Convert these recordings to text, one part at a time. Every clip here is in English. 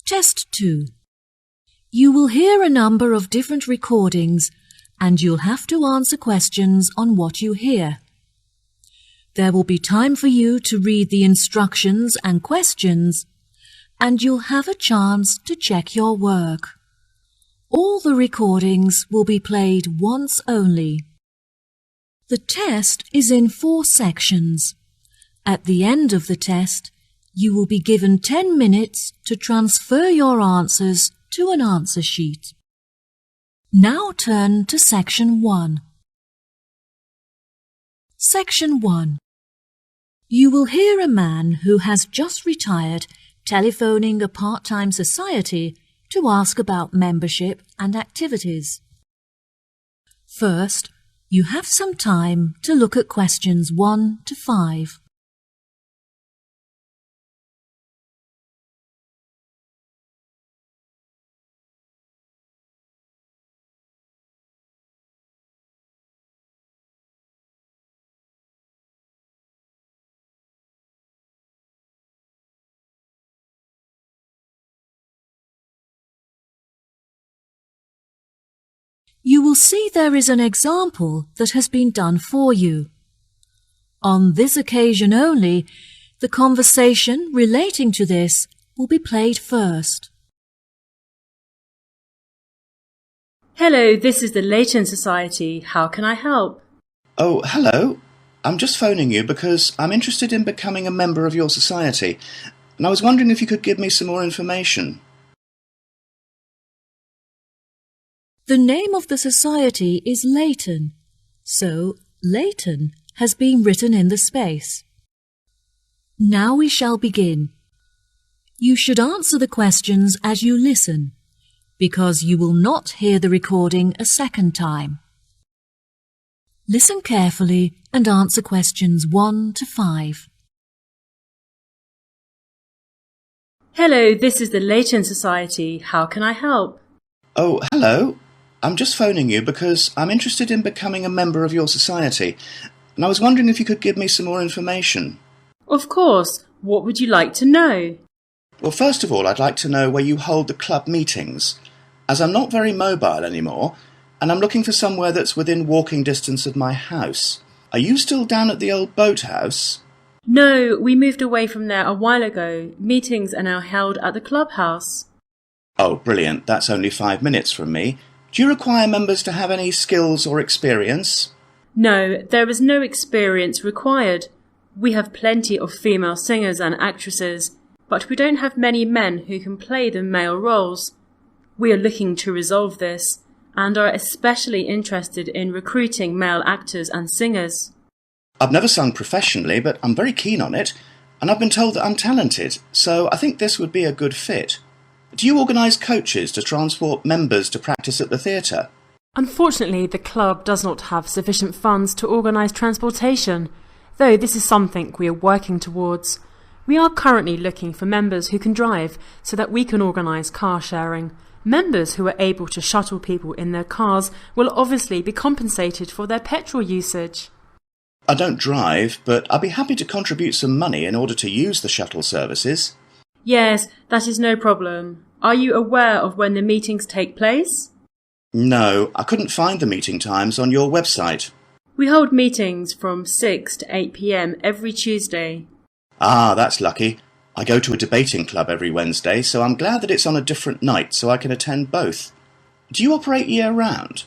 Test 2. You will hear a number of different recordings and you'll have to answer questions on what you hear. There will be time for you to read the instructions and questions, and you'll have a chance to check your work. All the recordings will be played once only. The test is in 4 sections. At the end of the test, you will be given 10 minutes to transfer your answers to an answer sheet. Now turn to Section 1. Section 1. You will hear a man who has just retired telephoning a part-time society to ask about membership and activities. First, you have some time to look at questions 1 to 5. You will see there is an example that has been done for you. On this occasion only, the conversation relating to this will be played first. Hello, this is the Leighton Society. How can I help? Oh, hello. I'm just phoning you because I'm interested in becoming a member of your society, and I was wondering if you could give me some more information. The name of the society is Leighton, so Leighton has been written in the space. Now we shall begin. You should answer the questions as you listen, because you will not hear the recording a second time. Listen carefully and answer questions 1 to 5. Hello, this is the Leighton Society. How can I help? Oh, hello. I'm just phoning you because I'm interested in becoming a member of your society, and I was wondering if you could give me some more information. Of course. What would you like to know? Well, first of all, I'd like to know where you hold the club meetings, as I'm not very mobile anymore, and I'm looking for somewhere that's within walking distance of my house. Are you still down at the old boathouse? No, we moved away from there a while ago. Meetings are now held at the clubhouse. Oh, brilliant. That's only 5 minutes from me. Do you require members to have any skills or experience? No, there is no experience required. We have plenty of female singers and actresses, but we don't have many men who can play the male roles. We are looking to resolve this, and are especially interested in recruiting male actors and singers. I've never sung professionally, but I'm very keen on it, and I've been told that I'm talented, so I think this would be a good fit. Do you organise coaches to transport members to practice at the theatre? Unfortunately, the club does not have sufficient funds to organise transportation, though this is something we are working towards. We are currently looking for members who can drive so that we can organise car sharing. Members who are able to shuttle people in their cars will obviously be compensated for their petrol usage. I don't drive, but I'd be happy to contribute some money in order to use the shuttle services. Yes, that is no problem. Are you aware of when the meetings take place? No, I couldn't find the meeting times on your website. We hold meetings from 6 to 8 p.m. every Tuesday. Ah, that's lucky. I go to a debating club every Wednesday, so I'm glad that it's on a different night so I can attend both. Do you operate year-round?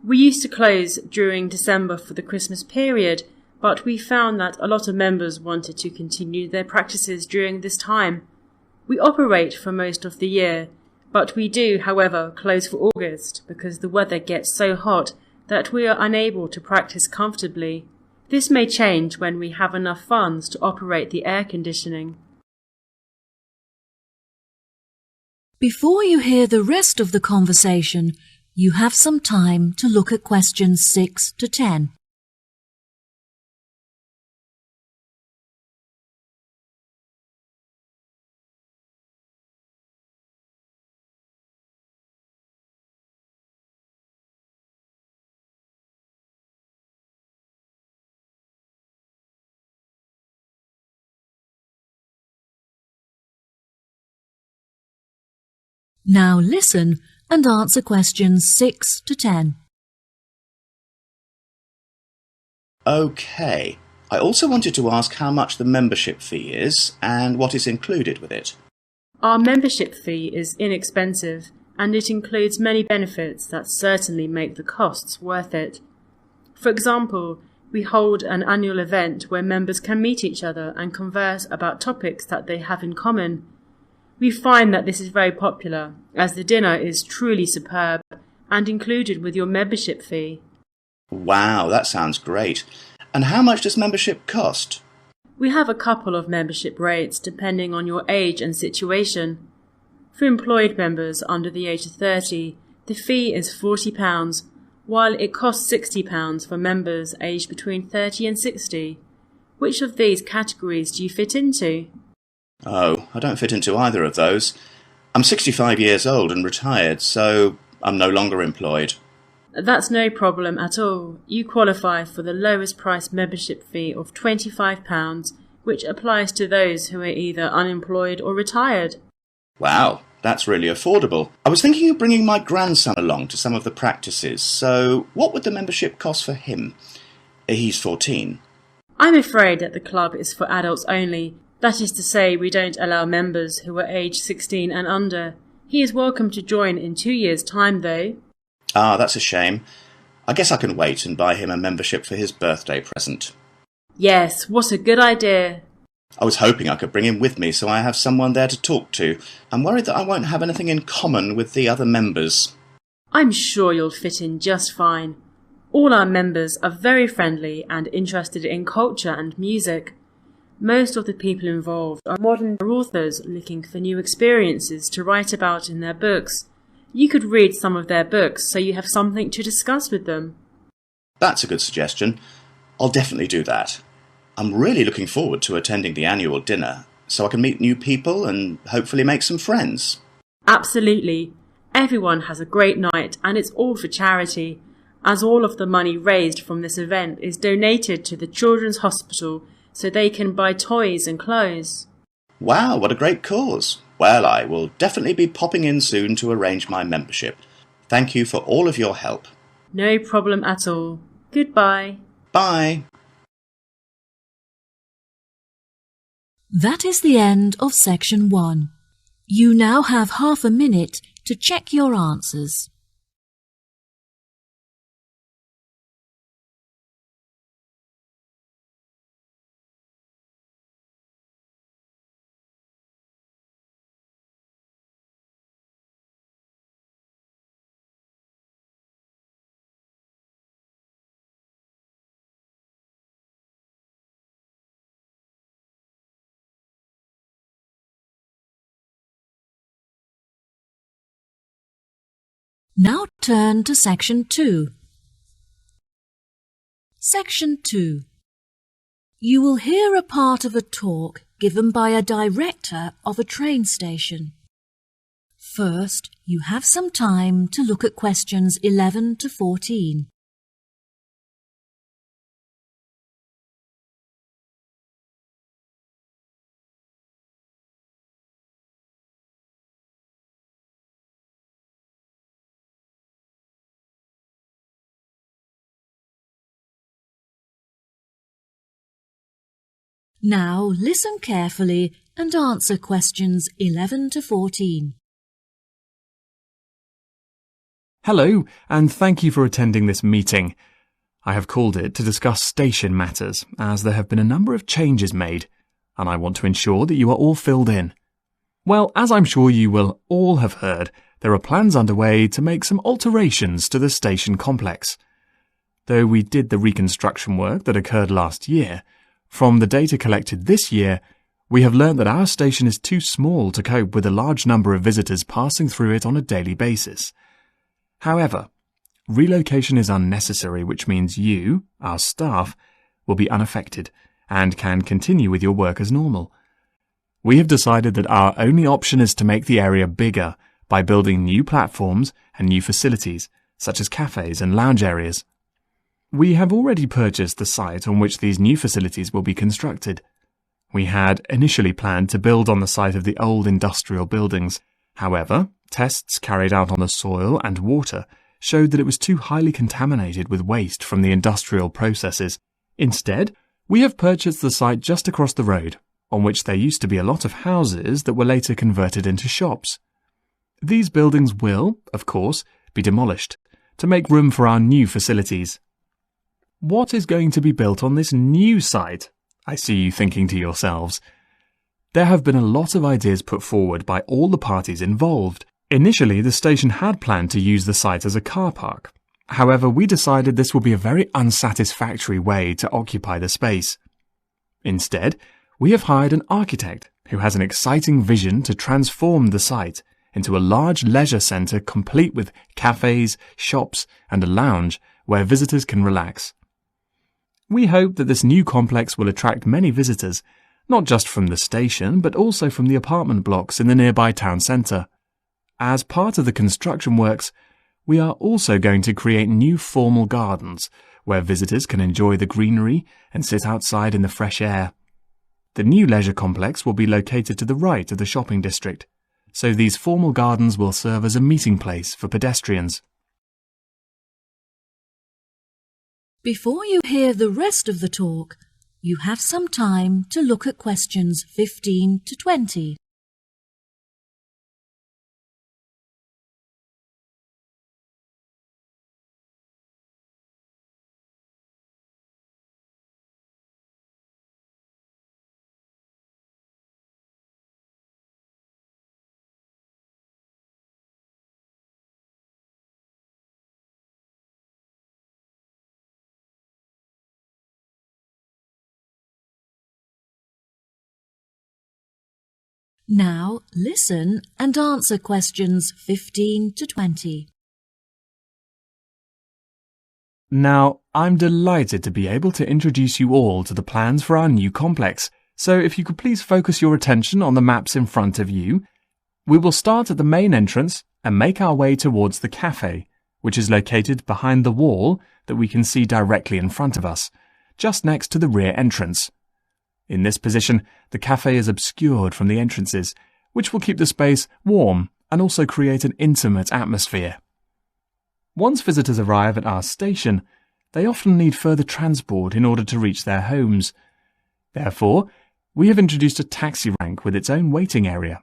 We used to close during December for the Christmas period, but we found that a lot of members wanted to continue their practices during this time. We operate for most of the year, but we do, however, close for August because the weather gets so hot that we are unable to practice comfortably. This may change when we have enough funds to operate the air conditioning. Before you hear the rest of the conversation, you have some time to look at questions 6 to 10. Now listen and answer questions 6 to 10. OK. I also wanted to ask how much the membership fee is and what is included with it. Our membership fee is inexpensive and it includes many benefits that certainly make the costs worth it. For example, we hold an annual event where members can meet each other and converse about topics that they have in common. We find that this is very popular, as the dinner is truly superb and included with your membership fee. Wow, that sounds great. And how much does membership cost? We have a couple of membership rates depending on your age and situation. For employed members under the age of 30, the fee is £40, while it costs £60 for members aged between 30 and 60. Which of these categories do you fit into? Oh, I don't fit into either of those. I'm 65 years old and retired, so I'm no longer employed. That's no problem at all. You qualify for the lowest price membership fee of £25, which applies to those who are either unemployed or retired. Wow, that's really affordable. I was thinking of bringing my grandson along to some of the practices, so what would the membership cost for him? He's 14. I'm afraid that the club is for adults only. That is to say, we don't allow members who are aged 16 and under. He is welcome to join in 2 years' time, though. Ah, that's a shame. I guess I can wait and buy him a membership for his birthday present. Yes, what a good idea. I was hoping I could bring him with me so I have someone there to talk to. I'm worried that I won't have anything in common with the other members. I'm sure you'll fit in just fine. All our members are very friendly and interested in culture and music. Most of the people involved are modern authors looking for new experiences to write about in their books. You could read some of their books so you have something to discuss with them. That's a good suggestion. I'll definitely do that. I'm really looking forward to attending the annual dinner so I can meet new people and hopefully make some friends. Absolutely. Everyone has a great night and it's all for charity, as all of the money raised from this event is donated to the Children's Hospital so they can buy toys and clothes. Wow, what a great cause. Well, I will definitely be popping in soon to arrange my membership. Thank you for all of your help. No problem at all. Goodbye. Bye. That is the end of section 1. You now have half a minute to check your answers. Now turn to section 2. Section 2. You will hear a part of a talk given by a director of a train station. First, you have some time to look at questions 11 to 14. Now listen carefully and answer questions 11 to 14. Hello, and thank you for attending this meeting. I have called it to discuss station matters, as there have been a number of changes made, and I want to ensure that you are all filled in. Well, as I'm sure you will all have heard, there are plans underway to make some alterations to the station complex. Though we did the reconstruction work that occurred last year, from the data collected this year, we have learnt that our station is too small to cope with a large number of visitors passing through it on a daily basis. However, relocation is unnecessary, which means you, our staff, will be unaffected and can continue with your work as normal. We have decided that our only option is to make the area bigger by building new platforms and new facilities, such as cafes and lounge areas. We have already purchased the site on which these new facilities will be constructed. We had initially planned to build on the site of the old industrial buildings. However, tests carried out on the soil and water showed that it was too highly contaminated with waste from the industrial processes. Instead, we have purchased the site just across the road, on which there used to be a lot of houses that were later converted into shops. These buildings will, of course, be demolished to make room for our new facilities. What is going to be built on this new site? I see you thinking to yourselves. There have been a lot of ideas put forward by all the parties involved. Initially, the station had planned to use the site as a car park. However, we decided this would be a very unsatisfactory way to occupy the space. Instead, we have hired an architect who has an exciting vision to transform the site into a large leisure centre complete with cafes, shops and a lounge where visitors can relax. We hope that this new complex will attract many visitors, not just from the station but also from the apartment blocks in the nearby town centre. As part of the construction works, we are also going to create new formal gardens where visitors can enjoy the greenery and sit outside in the fresh air. The new leisure complex will be located to the right of the shopping district, so these formal gardens will serve as a meeting place for pedestrians. Before you hear the rest of the talk, you have some time to look at questions 15 to 20. Now listen and answer questions 15 to 20. Now, I'm delighted to be able to introduce you all to the plans for our new complex, so if you could please focus your attention on the maps in front of you. We will start at the main entrance and make our way towards the cafe, which is located behind the wall that we can see directly in front of us, just next to the rear entrance. In this position, the cafe is obscured from the entrances, which will keep the space warm and also create an intimate atmosphere. Once visitors arrive at our station, they often need further transport in order to reach their homes. Therefore, we have introduced a taxi rank with its own waiting area.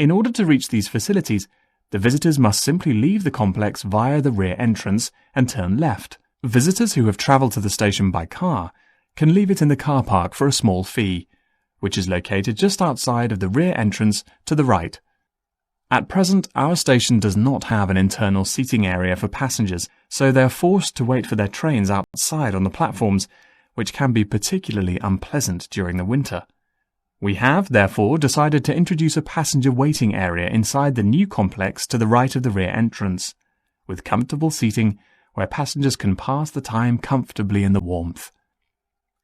In order to reach these facilities, the visitors must simply leave the complex via the rear entrance and turn left. Visitors who have travelled to the station by car can leave it in the car park for a small fee, which is located just outside of the rear entrance to the right. At present, our station does not have an internal seating area for passengers, so they are forced to wait for their trains outside on the platforms, which can be particularly unpleasant during the winter. We have, therefore, decided to introduce a passenger waiting area inside the new complex to the right of the rear entrance, with comfortable seating where passengers can pass the time comfortably in the warmth.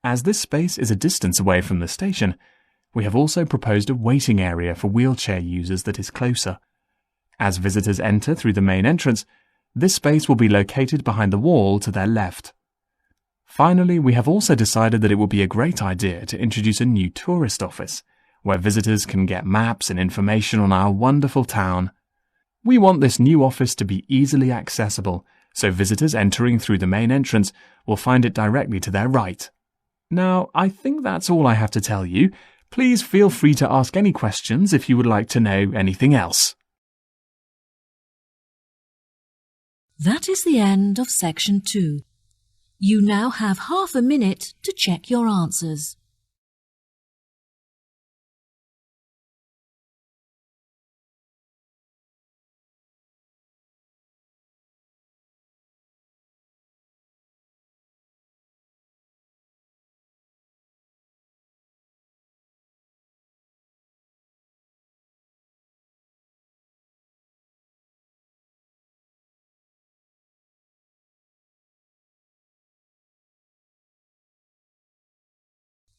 As this space is a distance away from the station, we have also proposed a waiting area for wheelchair users that is closer. As visitors enter through the main entrance, this space will be located behind the wall to their left. Finally, we have also decided that it would be a great idea to introduce a new tourist office, where visitors can get maps and information on our wonderful town. We want this new office to be easily accessible, so visitors entering through the main entrance will find it directly to their right. Now, I think that's all I have to tell you. Please feel free to ask any questions if you would like to know anything else. That is the end of section 2. You now have half a minute to check your answers.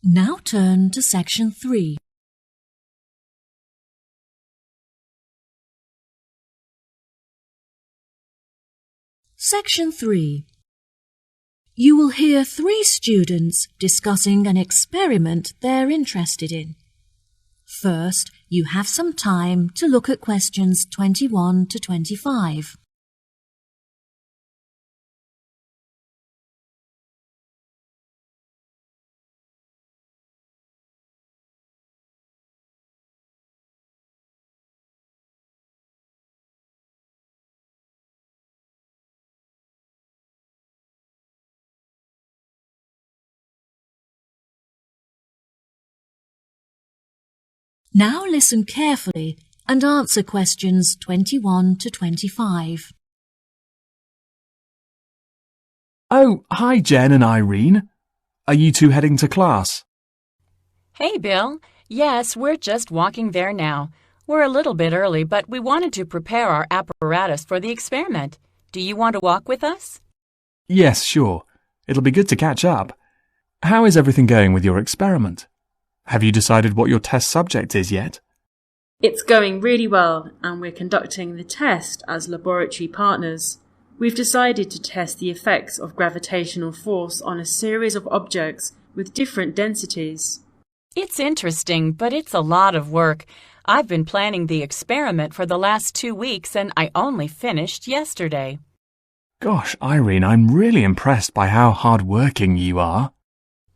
Now turn to section 3. Section 3. You will hear 3 students discussing an experiment they're interested in. First, You have some time to look at questions 21 to 25. Now listen carefully and answer questions 21 to 25. Oh, hi Jen and Irene. Are you two heading to class? Hey, Bill. Yes, we're just walking there now. We're a little bit early, but we wanted to prepare our apparatus for the experiment. Do you want to walk with us? Yes, sure. It'll be good to catch up. How is everything going with your experiment? Have you decided what your test subject is yet? It's going really well, and we're conducting the test as laboratory partners. We've decided to test the effects of gravitational force on a series of objects with different densities. It's interesting, but it's a lot of work. I've been planning the experiment for the last 2 weeks, and I only finished yesterday. Gosh, Irene, I'm really impressed by how hard-working you are.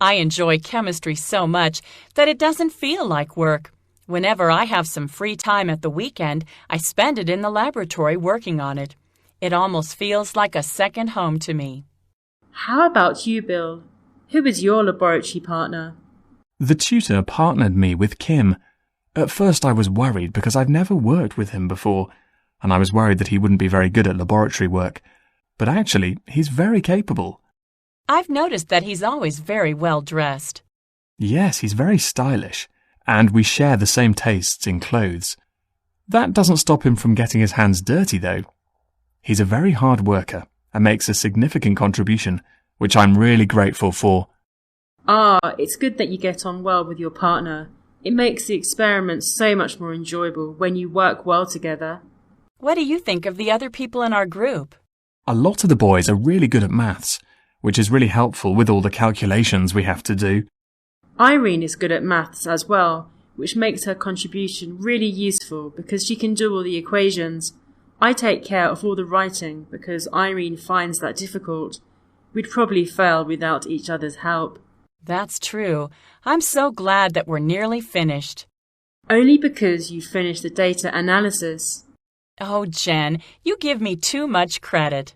I enjoy chemistry so much that it doesn't feel like work. Whenever I have some free time at the weekend, I spend it in the laboratory working on it. It almost feels like a second home to me. How about you, Bill? Who is your laboratory partner? The tutor partnered me with Kim. At first I was worried because I've never worked with him before, and I was worried that he wouldn't be very good at laboratory work. But actually, he's very capable. I've noticed that he's always very well dressed. Yes, he's very stylish, and we share the same tastes in clothes. That doesn't stop him from getting his hands dirty, though. He's a very hard worker and makes a significant contribution, which I'm really grateful for. It's good that you get on well with your partner. It makes the experiment so much more enjoyable when you work well together. What do you think of the other people in our group? A lot of the boys are really good at maths, which is really helpful with all the calculations we have to do. Irene is good at maths as well, which makes her contribution really useful because she can do all the equations. I take care of all the writing because Irene finds that difficult. We'd probably fail without each other's help. That's true. I'm so glad that we're nearly finished. Only because you finished the data analysis. Oh, Jen, you give me too much credit.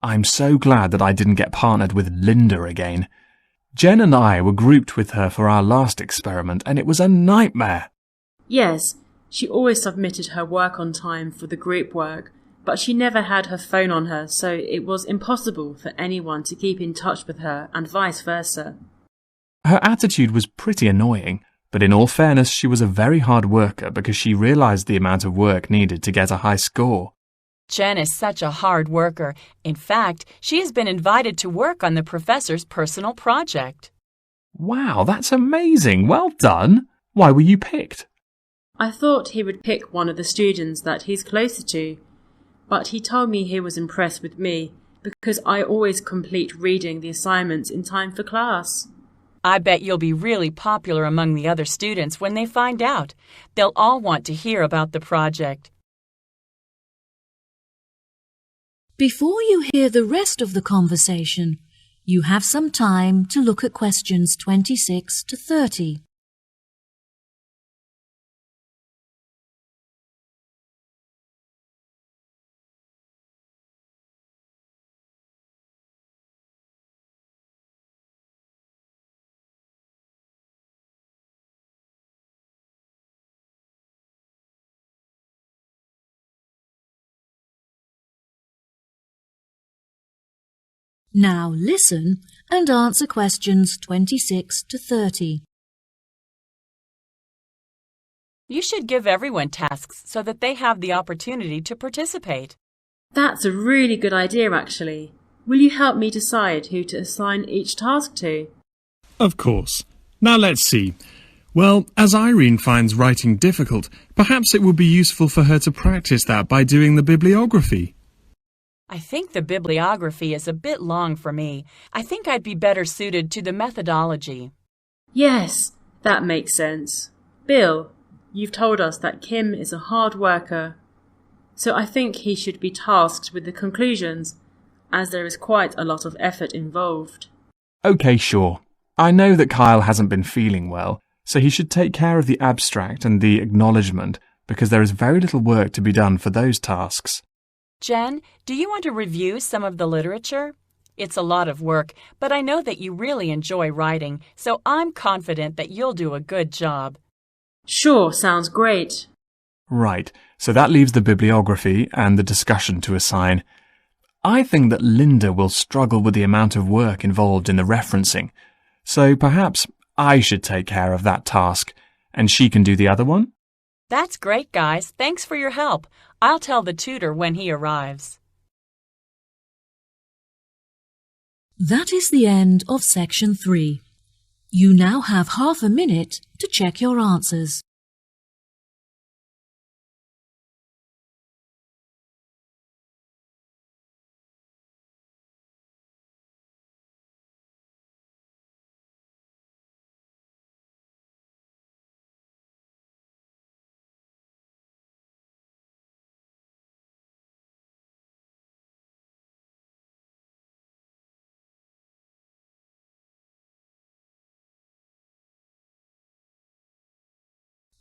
I'm so glad that I didn't get partnered with Linda again. Jen and I were grouped with her for our last experiment, and it was a nightmare. Yes, she always submitted her work on time for the group work, but she never had her phone on her, so it was impossible for anyone to keep in touch with her and vice versa. Her attitude was pretty annoying, but in all fairness, she was a very hard worker because she realized the amount of work needed to get a high score. Jen is such a hard worker. In fact, she has been invited to work on the professor's personal project. Wow, that's amazing. Well done. Why were you picked? I thought he would pick one of the students that he's closer to, but he told me he was impressed with me because I always complete reading the assignments in time for class. I bet you'll be really popular among the other students when they find out. They'll all want to hear about the project. Before you hear the rest of the conversation, you have some time to look at questions 26 to 30. Now listen and answer questions 26 to 30. You should give everyone tasks so that they have the opportunity to participate. That's a really good idea, actually. Will you help me decide who to assign each task to? Of course. Now let's see. Well, as Irene finds writing difficult, perhaps it would be useful for her to practice that by doing the bibliography. I think the bibliography is a bit long for me. I think I'd be better suited to the methodology. Yes, that makes sense. Bill, You've told us that Kim is a hard worker, so I think he should be tasked with the conclusions, as there is quite a lot of effort involved. OK, sure. I know that Kyle hasn't been feeling well, so he should take care of the abstract and the acknowledgement, because there is very little work to be done for those tasks. Jen, do you want to review some of the literature? It's a lot of work, but I know that you really enjoy writing, so I'm confident that you'll do a good job. Sure, sounds great. Right, so that leaves the bibliography and the discussion to assign. I think that Linda will struggle with the amount of work involved in the referencing, so perhaps I should take care of that task, and she can do the other one? That's great, guys. Thanks for your help. I'll tell the tutor when he arrives. That is the end of section 3. You now have half a minute to check your answers.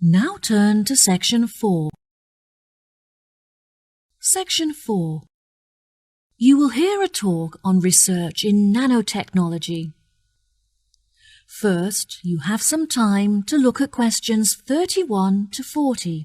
Now turn to section 4. Section 4. You will hear a talk on research in nanotechnology. First, you have some time to look at questions 31 to 40.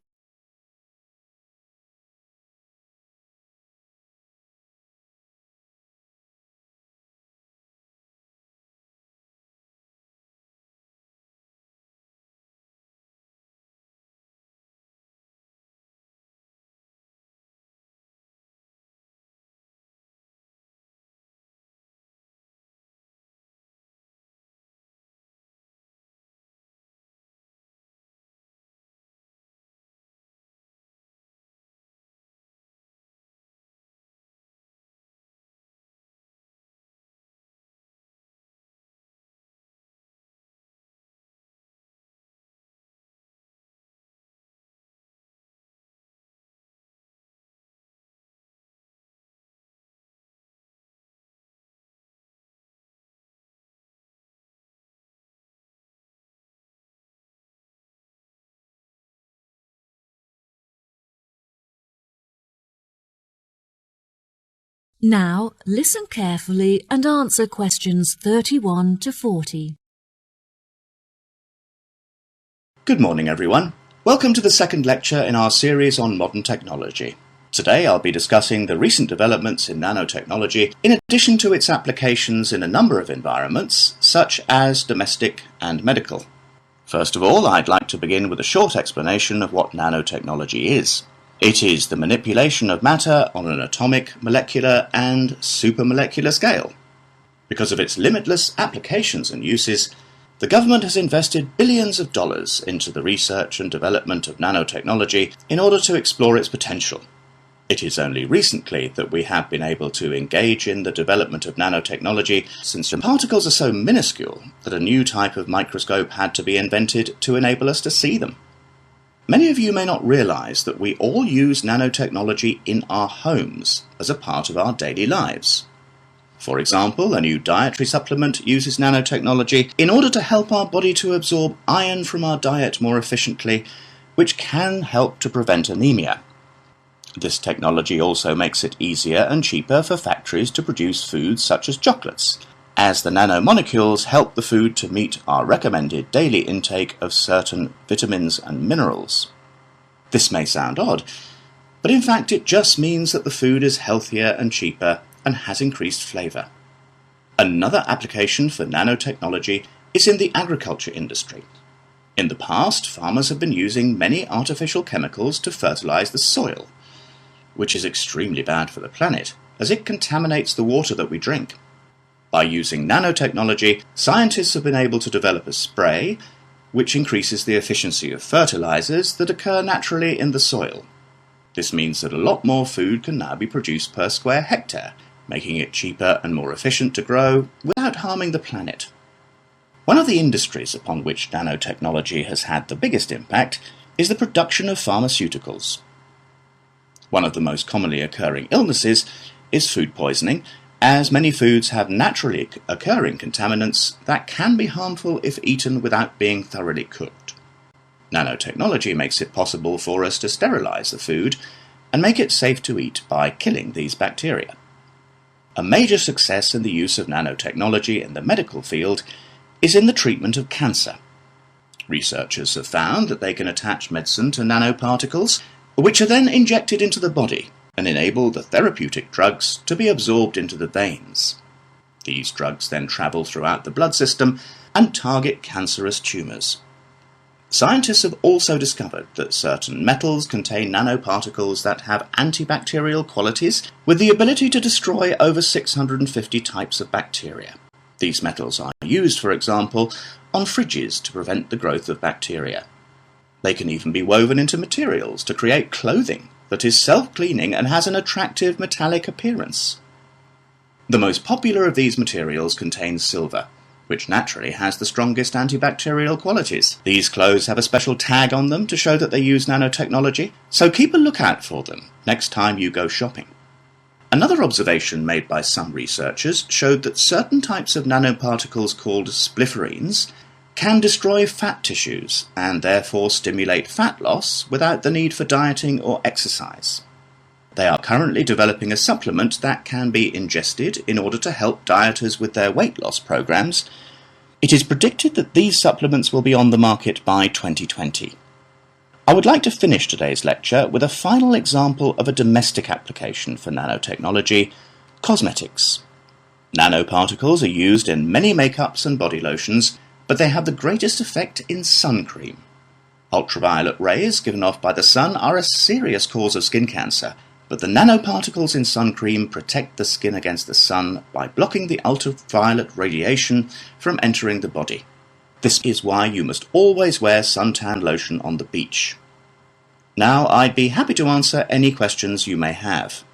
Now, listen carefully and answer questions 31 to 40. Good morning, everyone. Welcome to the second lecture in our series on modern technology. Today I'll be discussing the recent developments in nanotechnology in addition to its applications in a number of environments, such as domestic and medical. First of all, I'd like to begin with a short explanation of what nanotechnology is. It is the manipulation of matter on an atomic, molecular, and supramolecular scale. Because of its limitless applications and uses, the government has invested billions of dollars into the research and development of nanotechnology in order to explore its potential. It is only recently that we have been able to engage in the development of nanotechnology, since the particles are so minuscule that a new type of microscope had to be invented to enable us to see them. Many of you may not realize that we all use nanotechnology in our homes as a part of our daily lives. For example, a new dietary supplement uses nanotechnology in order to help our body to absorb iron from our diet more efficiently, which can help to prevent anemia. This technology also makes it easier and cheaper for factories to produce foods such as chocolates, as the nanomolecules help the food to meet our recommended daily intake of certain vitamins and minerals. This may sound odd, but in fact it just means that the food is healthier and cheaper and has increased flavour. Another application for nanotechnology is in the agriculture industry. In the past, farmers have been using many artificial chemicals to fertilise the soil, which is extremely bad for the planet, as it contaminates the water that we drink. By using nanotechnology, scientists have been able to develop a spray which increases the efficiency of fertilizers that occur naturally in the soil. This means that a lot more food can now be produced per square hectare, making it cheaper and more efficient to grow without harming the planet. One of the industries upon which nanotechnology has had the biggest impact is the production of pharmaceuticals. One of the most commonly occurring illnesses is food poisoning, as many foods have naturally occurring contaminants that can be harmful if eaten without being thoroughly cooked. Nanotechnology makes it possible for us to sterilize the food and make it safe to eat by killing these bacteria. A major success in the use of nanotechnology in the medical field is in the treatment of cancer. Researchers have found that they can attach medicine to nanoparticles, which are then injected into the body and enable the therapeutic drugs to be absorbed into the veins. These drugs then travel throughout the blood system and target cancerous tumours. Scientists have also discovered that certain metals contain nanoparticles that have antibacterial qualities with the ability to destroy over 650 types of bacteria. These metals are used, for example, on fridges to prevent the growth of bacteria. They can even be woven into materials to create clothing that is self-cleaning and has an attractive metallic appearance. The most popular of these materials contains silver, which naturally has the strongest antibacterial qualities. These clothes have a special tag on them to show that they use nanotechnology, so keep a lookout for them next time you go shopping. Another observation made by some researchers showed that certain types of nanoparticles called splifferines can destroy fat tissues and therefore stimulate fat loss without the need for dieting or exercise. They are currently developing a supplement that can be ingested in order to help dieters with their weight loss programs. It is predicted that these supplements will be on the market by 2020. I would like to finish today's lecture with a final example of a domestic application for nanotechnology: cosmetics. Nanoparticles are used in many makeups and body lotions, but they have the greatest effect in sun cream. Ultraviolet rays given off by the sun are a serious cause of skin cancer, but the nanoparticles in sun cream protect the skin against the sun by blocking the ultraviolet radiation from entering the body. This is why you must always wear suntan lotion on the beach. Now, I'd be happy to answer any questions you may have.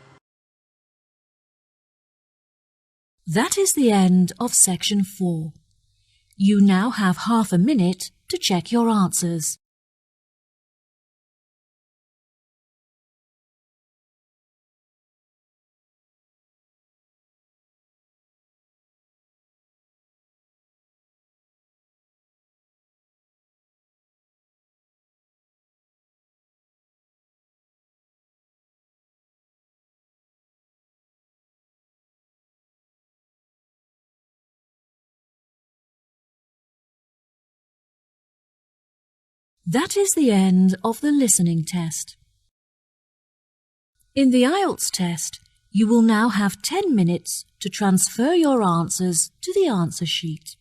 That is the end of section 4. You now have half a minute to check your answers. That is the end of the listening test. In the IELTS test, you will now have 10 minutes to transfer your answers to the answer sheet.